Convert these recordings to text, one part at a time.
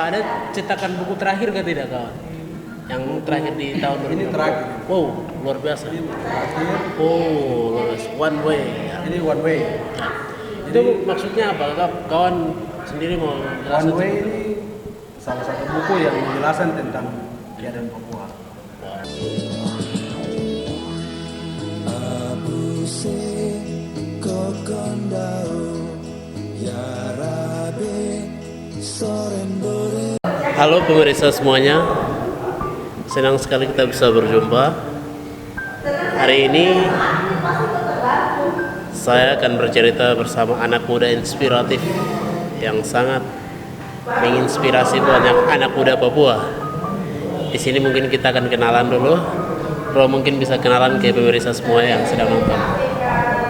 ada cetakan buku terakhir kan tidak kawan? Yang terakhir di tahun Ini 2020. terakhir. Wow, luar biasa. Ini terakhir. Oh, luar biasa. One way. Ya. Ini one way. Nah, itu maksudnya apa? Kawan sendiri mau One jelasin? way ini salah satu buku yang menjelaskan tentang keadaan Papua. Halo pemirsa semuanya, senang sekali kita bisa berjumpa. Hari ini saya akan bercerita bersama anak muda inspiratif yang sangat menginspirasi banyak anak muda Papua. Di sini mungkin kita akan kenalan dulu. Bro mungkin bisa kenalan ke pemirsa semua yang sedang nonton.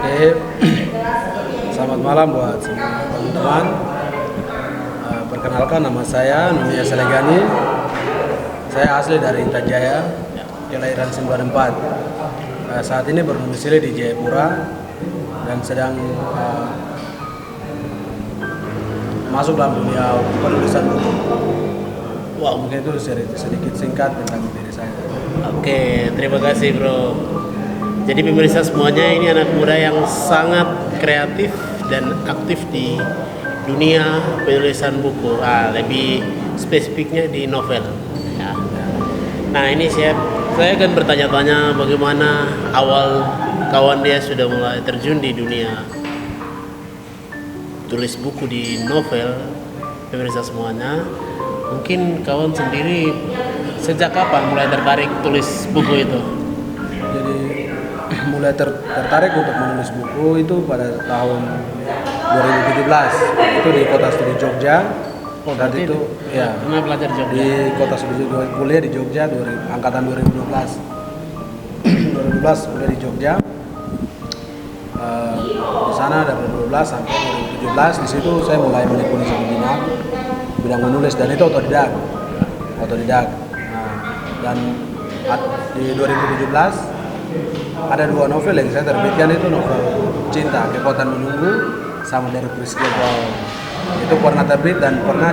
Oke, selamat malam buat semua teman-teman. Perkenalkan, nama saya Nunia Selegani. Saya asli dari Intan Jaya, kelahiran 94. Saat ini berdomisili di Jayapura dan sedang masuk dalam dunia penulisan buku. Wow. Mungkin itu sedikit singkat tentang diri saya. Oke, terima kasih bro. Jadi pemirsa semuanya, ini anak muda yang sangat kreatif dan aktif di dunia penulisan buku. Lebih spesifiknya di novel. Ya. Nah ini saya akan bertanya-tanya bagaimana awal kawan dia sudah mulai terjun di dunia tulis buku di novel. Pemirsa semuanya, mungkin kawan sendiri sejak kapan mulai tertarik tulis buku itu? Jadi mulai tertarik untuk menulis buku itu pada tahun 2017. Itu di Kota Studi Jogja. Saat itu ya Pernah belajar Jogja? di Kota Studi Jogja, kuliah di Jogja angkatan 2012. 2012 kuliah di Jogja. Di sana dari 2012 sampai 2017. Di situ saya mulai menekuni satu bidang menulis, dan itu otodidak. Nah, dan di 2017 ada dua novel yang saya terbitkan, itu novel Cinta Kekuatan Menunggu sama dari Priscilla. Itu pernah terbit dan pernah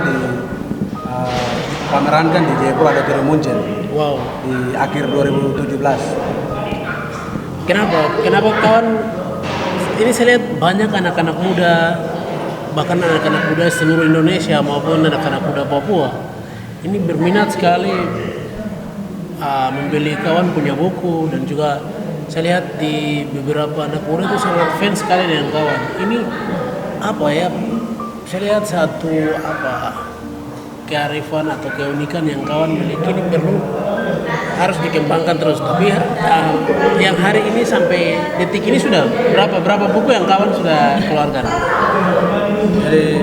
pamerankan di Jayapura Auditorium Munchen. Wow. Di akhir 2017. Kenapa kawan? Ini saya lihat banyak anak-anak muda, bahkan anak-anak muda seluruh Indonesia maupun anak-anak muda Papua ini berminat sekali membeli kawan punya buku, dan juga saya lihat di beberapa anak muda itu sangat fans sekali dengan kawan. Ini apa ya? Saya lihat satu kearifan atau keunikan yang kawan miliki ini harus dikembangkan terus. Tapi yang hari ini sampai detik ini sudah berapa buku yang kawan sudah keluarkan? Jadi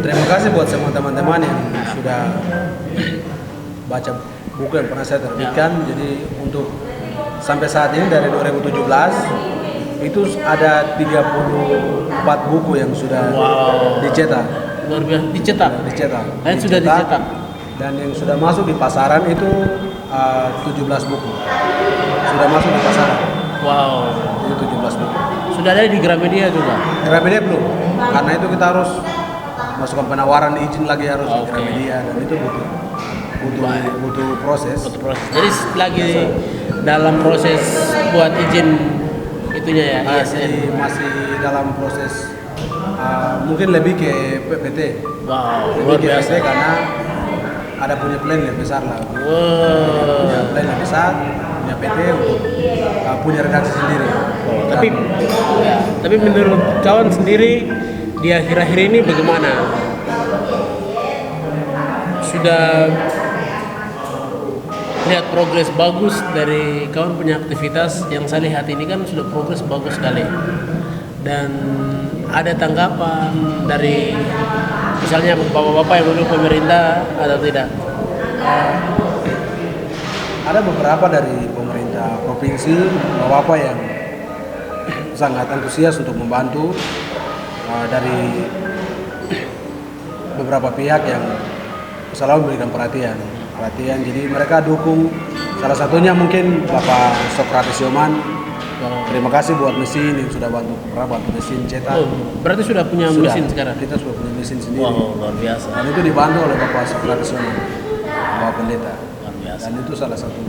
terima kasih buat semua teman-teman yang sudah baca buku yang pernah saya terbitkan. Jadi untuk sampai saat ini dari 2017 itu ada 34 buku yang sudah dicetak. Luar biasa, dicetak. Dan sudah dicetak. Dan yang sudah masuk di pasaran itu 17 buku. Sudah masuk di pasaran. Wow. Itu 17 buku. Sudah ada di Gramedia juga? Gramedia belum. Karena itu kita harus masukkan penawaran izin lagi, harus di Gramedia, dan itu butuh proses. Jadi lagi dalam proses buat izin itunya ya? Jadi masih dalam proses, mungkin lebih ke PPT. Wow, lebih luar ke biasa. PPT karena ada punya plan yang besar lah. Wow. Punya plan yang besar, punya PT untuk punya redaksi sendiri. Tapi menurut kawan sendiri di akhir-akhir ini bagaimana? Sudah lihat progres bagus dari kawan punya aktivitas yang saya lihat ini kan sudah progres bagus sekali, dan ada tanggapan dari misalnya bapak-bapak yang mendukung pemerintah atau tidak? Ada beberapa dari pemerintah provinsi, bapak-bapak yang sangat antusias untuk membantu, dari beberapa pihak yang selalu memberikan perhatian. Jadi mereka dukung, salah satunya mungkin Bapak Sokrates Yoman Terima kasih buat mesin yang sudah bantu mesin cetak. Oh, berarti sudah punya Sudah, mesin sekarang? kita sudah punya mesin sendiri. Wow, luar biasa. Dan itu dibantu oleh Bapak Supratisona, Bapak Pendeta. Luar biasa. Dan itu salah satu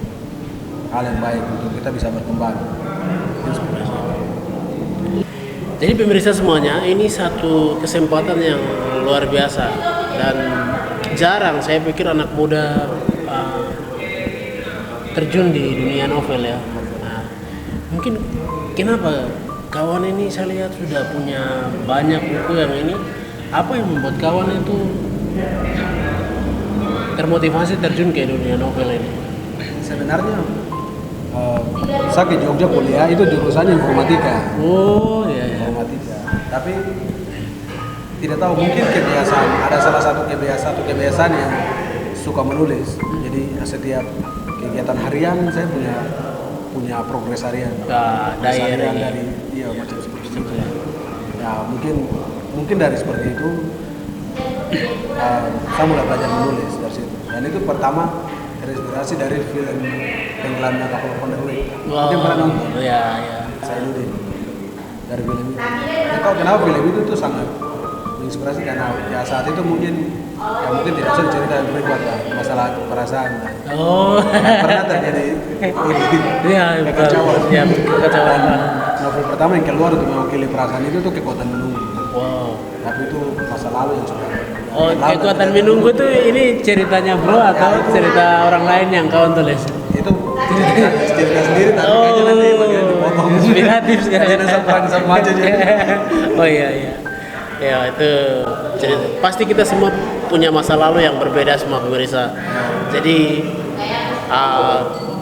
hal yang baik untuk kita bisa berkembang. Jadi pemirsa semuanya, ini satu kesempatan yang luar biasa dan jarang saya pikir anak muda terjun di dunia novel ya. Nah, mungkin kenapa kawan ini saya lihat sudah punya banyak buku yang ini, apa yang membuat kawan itu termotivasi terjun ke dunia novel ini? Sebenarnya saya ke Jogja kuliah itu jurusannya informatika. Oh iya iya. Informatika. Tapi tidak tahu, mungkin kebiasaan, ada salah satu kebiasaan yang suka menulis. Jadi setiap kegiatan harian saya punya progres harian. Diary. Dari macam seperti itu. Ya mungkin dari seperti itu saya mulai belajar menulis dari situ. Dan itu pertama terinspirasi dari film Tenggelamnya Kapal Ponderweg. Mungkin pernah nonton? Iya iya. Saya Nudin dari film itu. Saya tahu kenapa film itu tuh sangat menginspirasi karena ya saat itu mungkin tidak usah cerita yang pribadi lah, masalah perasaan. Oh. Pernah terjadi Iya, kekacauan. Ya, kekacauan. Novel pertama yang keluar untuk mewakili perasaan itu tuh Kekuatan Menunggu. Wow. Tapi itu masa lalu yang sudah. Oh, Kekuatan Menunggu tuh ini ceritanya bro atau cerita orang lain yang kawan tulis? Itu cerita sendiri tapi Oh, kayaknya nanti bagian dipotong. inspiratif sekali. Kayaknya sama aja jadi. Oh iya iya. Ya itu cerita. Pasti kita semua punya masa lalu yang berbeda semua pemirsa. Jadi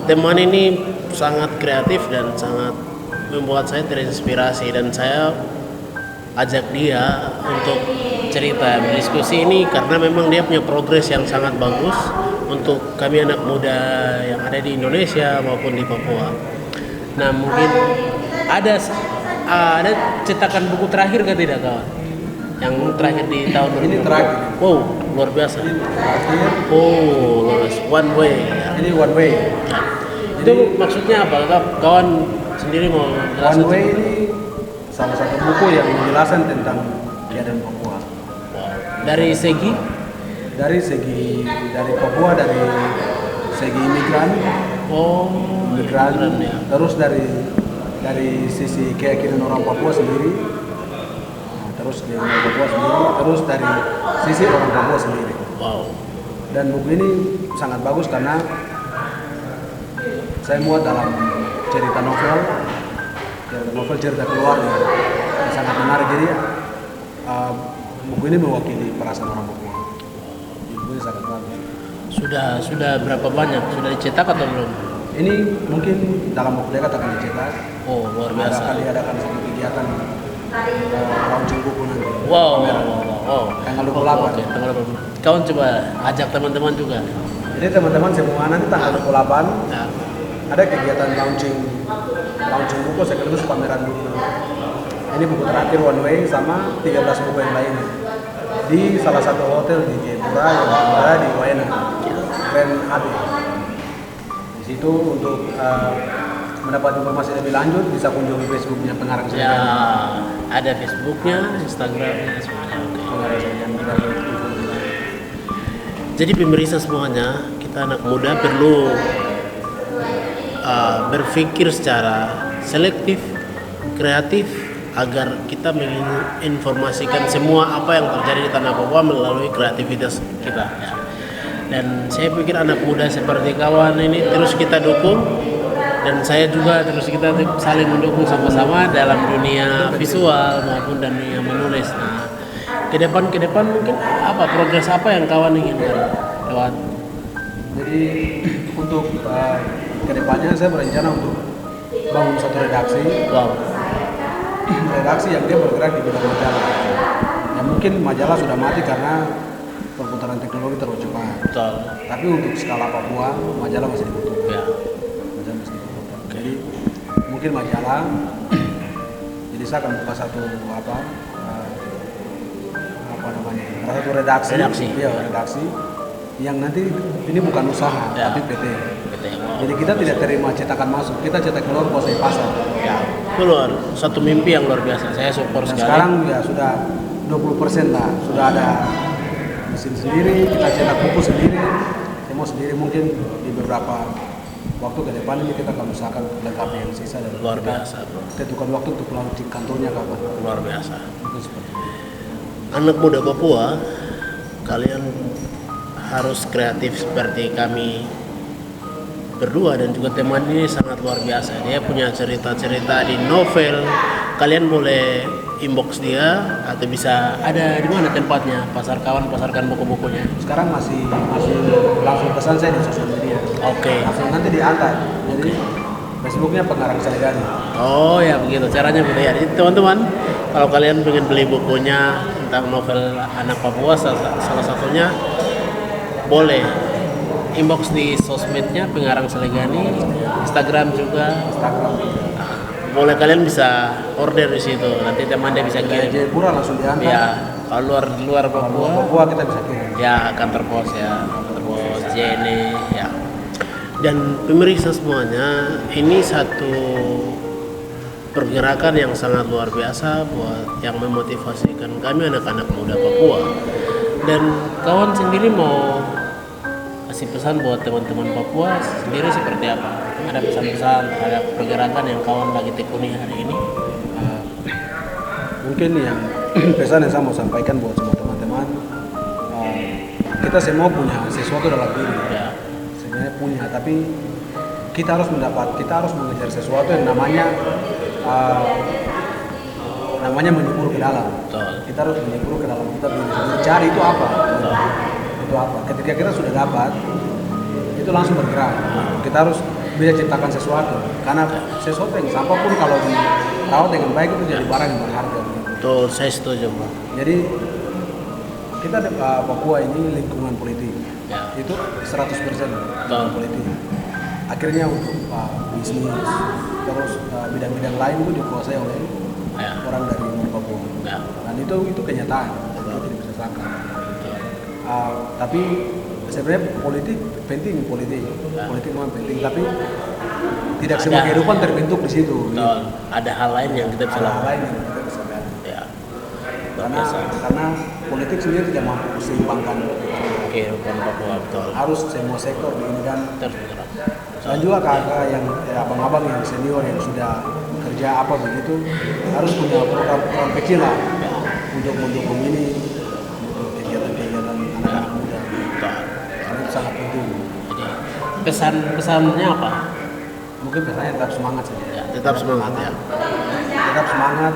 teman ini sangat kreatif dan sangat membuat saya terinspirasi dan saya ajak dia untuk cerita berdiskusi ini karena memang dia punya progres yang sangat bagus untuk kami anak muda yang ada di Indonesia maupun di Papua. Nah mungkin ada cetakan buku terakhir kan tidak kawan? Yang terakhir di tahun Ini terakhir. Wow, luar biasa. Terakhir Oh, luar biasa. One Way. ini One Way. Nah, itu maksudnya apa? Kawan sendiri mau One jelasin? Way ini salah satu buku yang menjelaskan tentang keadaan Papua. Wow. Dari segi Dari Papua, dari segi imigran, ya. terus dari sisi keyakinan orang Papua sendiri, terus dari orang Papua sendiri, terus dari sisi orang Papua sendiri. Wow. Dan buku ini sangat bagus karena saya muat dalam cerita novel cerita keluarga yang sangat menarik. Jadi buku ini mewakili perasaan orang Papua. Buku ini sangat bagus. Sudah berapa banyak? Sudah dicetak atau belum? Ini mungkin dalam waktu dekat akan dicetak. Oh, luar biasa. Akan diadakan satu kegiatan launching buku nanti. Wow. Tanggal 28. Oke, tanggal 28. Kawan coba ajak teman-teman juga. Jadi teman-teman semua nanti tanggal 28 Nah, ada kegiatan launching buku sekaligus pameran buku. Ini buku terakhir One Way sama 13 buku yang lainnya di salah satu hotel di Jayapura yang berada di Wayana, Grand Abbey. Di situ untuk mendapat informasi lebih lanjut bisa kunjungi Facebooknya Pengarang ya Seniman. ada Facebooknya, Instagramnya, semuanya. Oke. Pengarang Seniman berada di Facebook. Jadi pemirsa semuanya, kita anak muda perlu berpikir secara selektif, kreatif agar kita menginformasikan semua apa yang terjadi di tanah Papua melalui kreativitas kita. Ya. Dan saya pikir anak muda seperti kawan ini terus kita dukung dan saya juga terus kita saling mendukung sama-sama dalam dunia visual maupun dunia menulis. Nah, ke depan mungkin apa progres apa yang kawan inginkan, kawan? Jadi untuk kedepannya saya berencana untuk bangun satu redaksi. Wow. Redaksi yang dia bergerak di bidang majalah. Ya mungkin majalah sudah mati karena perputaran teknologi terlalu cepat. Betul. Tapi untuk skala Papua majalah masih dibutuhkan. Ya. Majalah masih dibutuhkan. Jadi mungkin majalah. Jadi saya akan buka satu satu redaksi. Redaksi. Iya, redaksi. yang nanti ini bukan usaha Ya. tapi PT. PT. Oh. Jadi kita tidak terima cetakan masuk, kita cetak keluar kuasai pasar. Ya, itu luar satu mimpi yang luar biasa. Saya support Dan sekali. sekarang ya sudah 20% lah, sudah ada mesin sendiri, kita cetak buku sendiri, semua sendiri. Mungkin di beberapa waktu ke depan ini kita akan usahakan lengkapi yang sisa dan Luar kita biasa, bro. tentukan waktu untuk pulang di kantornya kapan. Luar biasa. Itu seperti itu. Anak muda Papua, kalian harus kreatif seperti kami berdua dan juga teman ini sangat luar biasa. Dia punya cerita-cerita di novel. Kalian boleh inbox dia atau bisa ada di mana tempatnya? Pasar Kawan pasarkan buku-bukunya. Sekarang masih langsung pesan saya di sosial media. Oke. Langsung nanti diantar. Jadi Facebooknya Pengarang Salegari. Oh ya begitu caranya begitu ya. Jadi teman-teman, kalau kalian pengen beli bukunya tentang novel anak Papua salah satunya boleh inbox di sosmednya Pengarang Salegani, Instagram juga. Instagram. Boleh kalian bisa order di situ. Nanti teman dia bisa Dari kirim. Jayapura langsung diantar. Ya, kalau luar Kalau Papua, Papua kita bisa kirim. ya kantor pos JNE ya. Dan pemirsa semuanya, ini satu pergerakan yang sangat luar biasa buat yang memotivasikan kami anak-anak muda Papua. Dan kawan sendiri mau kasih pesan buat teman-teman Papua sendiri seperti apa? Ada pesan-pesan terhadap pergerakan yang kawan lagi tekuni hari ini? Mungkin yang pesan yang saya mau sampaikan buat semua teman-teman, kita semua punya sesuatu dalam diri. Ya, Sebenarnya punya, tapi kita harus mengejar sesuatu yang namanya menyebur ke dalam. betul. Kita harus menyebur ke dalam kita cari itu apa. Itu apa. Ketika kita sudah dapat, itu langsung bergerak. Kita harus bisa ciptakan sesuatu. Karena sesuatu yang sampah pun kalau dirawat dengan baik itu jadi barang yang berharga. Betul, saya setuju, Bro. Jadi kita Papua ini lingkungan politik. Ya. Itu 100% lingkungan politik. Akhirnya untuk bisnis terus bidang-bidang lain itu dikuasai oleh Ya. orang dari luar Papua. Ya. Dan itu kenyataan, kita tidak bisa sangka. Tapi sebenarnya politik penting, politik memang penting, tapi tidak semua kehidupan terbentuk di situ. Betul. Ada hal lain yang kita bisa Hal lakukan. lain yang kita bisa lihat. Ya. Luar Karena politik sendiri tidak mampu seimbangkan. Kehidupan Papua, betul. Harus semua sektor ini dan Tergerak. dan juga kakak yang abang-abang yang senior yang sudah kerja apa begitu harus punya program kecil lah untuk mendukung ini untuk kegiatan-kegiatan anak-anak muda. Betul. Karena itu sangat penting. Jadi pesannya apa? Mungkin pesannya tetap semangat saja. Ya, tetap semangat ya. Tetap semangat.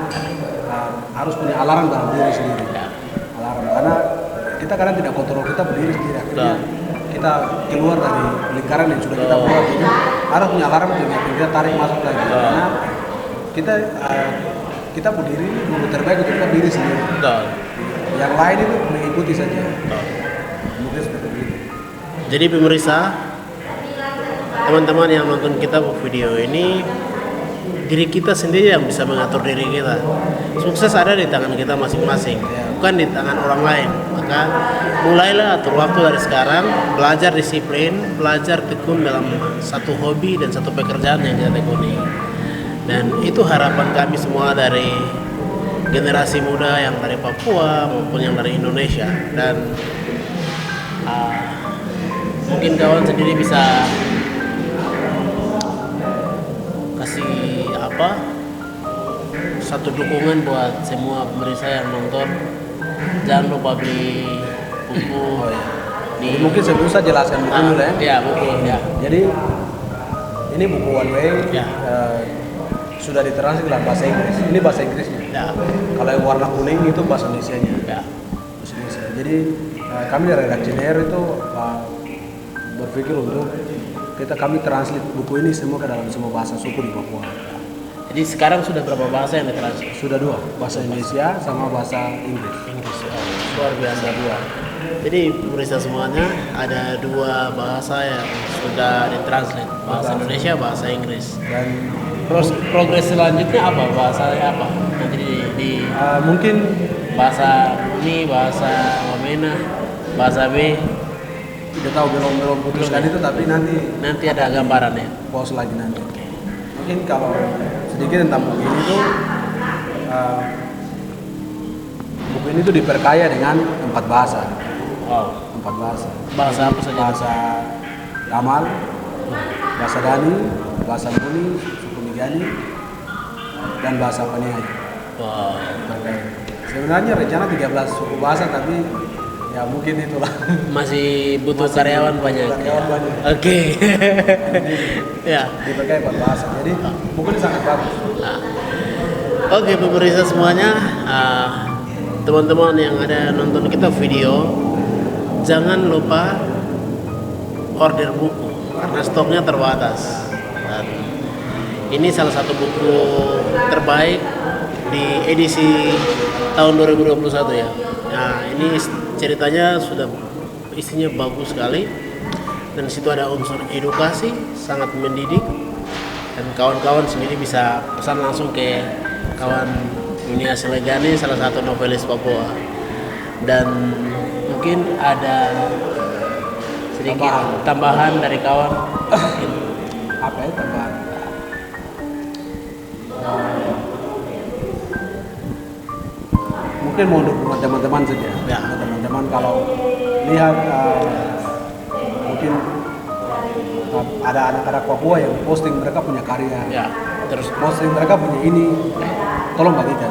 Harus punya alarm dalam diri sendiri. Ya. Alarm karena kita kadang tidak kontrol, kita berdiri sendiri akhirnya kita keluar dari lingkaran yang sudah kita buat ini harus punya alarm untuk kita tarik masuk lagi karena kita berdiri dulu terbaik untuk kita berdiri sendiri. Betul. Yang lain itu mengikuti saja. Betul. Mungkin seperti itu. Jadi pemirsa, teman-teman yang nonton kita video ini, diri kita sendiri yang bisa mengatur diri kita. Sukses ada di tangan kita masing-masing, bukan di tangan orang lain. Maka mulailah atur waktu dari sekarang, belajar disiplin, belajar tekun dalam satu hobi dan satu pekerjaan yang kita tekuni. Dan itu harapan kami semua dari generasi muda yang dari Papua maupun yang dari Indonesia. Dan mungkin kawan sendiri bisa kasih satu dukungan buat semua pemirsa yang nonton. Jangan lupa beli buku. Jadi mungkin saya bisa jelaskan buku dulu ya. Ya, buku ya. Jadi ini buku One Way Ya. Sudah ditranslate dalam bahasa Inggris. Ini bahasa Inggrisnya. Ya. Kalau yang warna kuning itu bahasa Indonesianya. Ya. Bahasa Indonesia. Jadi kami dari redaksi NR itu berpikir untuk kami translate buku ini semua ke dalam semua bahasa suku di Papua. Jadi sekarang sudah berapa bahasa yang ditranslate? Sudah 2, bahasa Indonesia sama bahasa Inggris. Inggris. Luar biasa 2. Jadi pemirsa semuanya ada 2 bahasa yang sudah ditranslate, bahasa Indonesia, bahasa Inggris. Dan Progres selanjutnya apa? Bahasanya apa? Nanti di mungkin bahasa Buni, bahasa Wamena, bahasa B. tidak tahu belum putuskan itu, tapi Nanti ada gambaran ya. post lagi nanti. Mungkin kalau sedikit tentang buku ini tuh, buku ini tuh diperkaya dengan 4 bahasa. Wow. 4 bahasa. Bahasa apa saja? Bahasa Yamal, bahasa Dani, bahasa Muni, suku Migani, dan bahasa Paniai. Wow. Terkait. Sebenarnya rencana 13 suku bahasa, tapi ya mungkin itulah. Masih butuh karyawan banyak. Karyawan banyak. Oke. Ya. Dipakai 4 bahasa. Jadi buku ini sangat bagus. Oke, pemirsa semuanya, teman-teman yang ada nonton kita video, jangan lupa order buku karena stoknya terbatas. Dan ini salah satu buku terbaik di edisi tahun 2021 ya. Nah, ini ceritanya sudah isinya bagus sekali, dan situ ada unsur edukasi sangat mendidik, dan kawan-kawan sendiri bisa pesan langsung ke kawan Dunia Selegani, salah satu novelis Papua. Dan mungkin ada sedikit tambahan dari kawan. Apa ya tambahan? Mungkin mau untuk teman-teman saja. Ya. Teman-teman kalau lihat mungkin ada anak-anak Papua yang posting mereka punya karya, Ya, terus posting mereka punya ini, tolong bagikan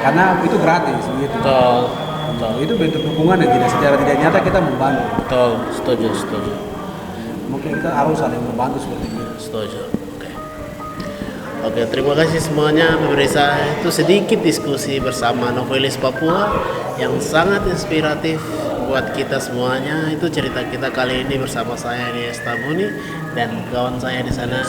karena itu gratis begitu. betul, Itu bentuk dukungan yang secara tidak nyata kita membantu. betul, setuju. Mungkin kita harus saling membantu seperti itu. Setuju. Oke, terima kasih semuanya pemirsa. Itu sedikit diskusi bersama novelis Papua yang sangat inspiratif buat kita semuanya. Itu cerita kita kali ini bersama saya di Estabuni dan kawan saya di sana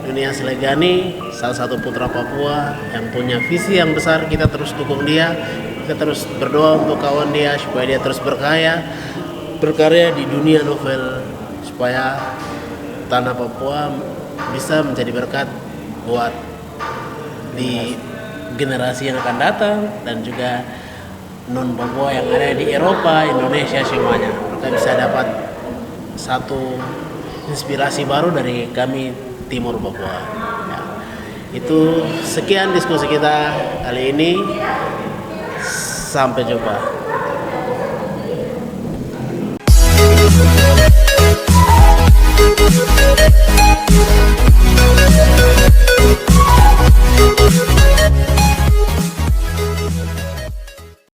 Dunia Selegani, salah satu putra Papua yang punya visi yang besar. Kita terus dukung dia. Kita terus berdoa untuk kawan dia supaya dia terus berkarya di dunia novel, supaya tanah Papua bisa menjadi berkat buat di generasi yang akan datang, dan juga non Papua yang ada di Eropa, Indonesia semuanya. Mereka bisa dapat satu inspirasi baru dari kami Timur Papua. Ya. Itu sekian diskusi kita kali ini. Sampai jumpa.